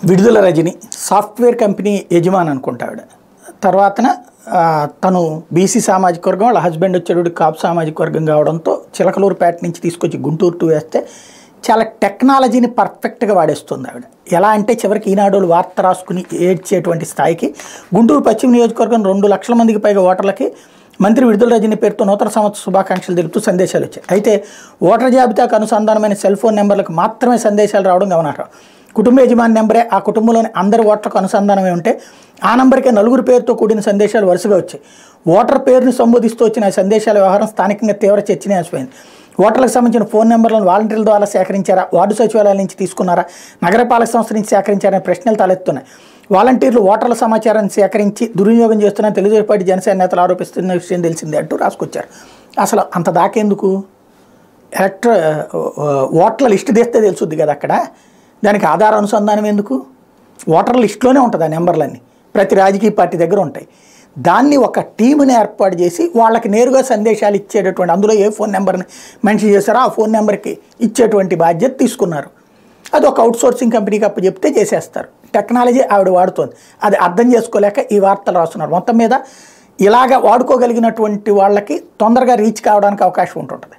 విడుదల Rajani software company యజమాని అనుకుంటాడు. తర్వాతన తను బీసీ సామాజిక వర్గం, వాళ్ళ హస్బెండ్ వచ్చేటప్పుడు కాపు సామాజిక వర్గం కావడంతో చిలకలూరుపేట నుంచి తీసుకొచ్చి గుంటూరు వేస్తే చాలా టెక్నాలజీని పర్ఫెక్ట్గా వాడేస్తుంది ఆవిడ. ఎలా అంటే చివరికి ఈనాడు వార్త రాసుకుని ఏడ్చేటువంటి స్థాయికి గుంటూరు పశ్చిమ నియోజకవర్గం 2 లక్షల మందికి పైగా ఓటర్లకి మంత్రి విడుదల రజని పేరుతో నూతన సంవత్సర శుభాకాంక్షలు తెలుపుతూ సందేశాలు వచ్చాయి. అయితే ఓటర్ జాబితాకు అనుసంధానమైన సెల్ ఫోన్ నెంబర్లకు మాత్రమే సందేశాలు రావడం గమనార్హం. కుటుంబ యజమాని నెంబరే ఆ కుటుంబంలోని అందరి ఓట్లకు అనుసంధానమై ఉంటే ఆ నెంబర్కే 4 పేరుతో కూడిన సందేశాలు వరుసగా వచ్చాయి. ఓటర్ పేరుని సంబోధిస్తూ వచ్చిన సందేశాల వ్యవహారం స్థానికంగా తీవ్ర చర్చనీయాంశమైంది. ఓటర్లకు సంబంధించిన ఫోన్ నెంబర్లను వాలంటీర్ల ద్వారా సేకరించారా, వార్డు సచివాలయాల నుంచి తీసుకున్నారా, నగరపాలక సంస్థ నుంచి సేకరించారనే ప్రశ్నలు తలెత్తున్నాయి. వాలంటీర్లు ఓటర్ల సమాచారాన్ని సేకరించి దుర్వినియోగం చేస్తున్న తెలుగుదేశం పార్టీ జనసేన నేతలు ఆరోపిస్తున్న విషయం తెలిసిందే అంటూ రాసుకొచ్చారు. అసలు అంత దాకెందుకు? ఓట్ల లిస్టు తీస్తే తెలుసుద్ది కదా అక్కడ. దానికి ఆధార అనుసంధానం ఎందుకు? ఓటర్ లిస్టులోనే ఉంటుంది ఆ నెంబర్లన్నీ, ప్రతి రాజకీయ పార్టీ దగ్గర ఉంటాయి. దాన్ని ఒక టీముని ఏర్పాటు చేసి వాళ్ళకి నేరుగా సందేశాలు ఇచ్చేటటువంటి, అందులో ఏ ఫోన్ నెంబర్ని మెన్షన్ చేశారో ఆ ఫోన్ నెంబర్కి ఇచ్చేటువంటి బాధ్యత తీసుకున్నారు. అది ఒక అవుట్సోర్సింగ్ కంపెనీకి అప్పు చెప్తే చేసేస్తారు. టెక్నాలజీ ఆవిడ వాడుతోంది. అది అర్థం చేసుకోలేక ఈ వార్తలు రాస్తున్నారు. మొత్తం మీద ఇలాగ వాడుకోగలిగినటువంటి వాళ్ళకి తొందరగా రీచ్ కావడానికి అవకాశం ఉంటుంటుంది.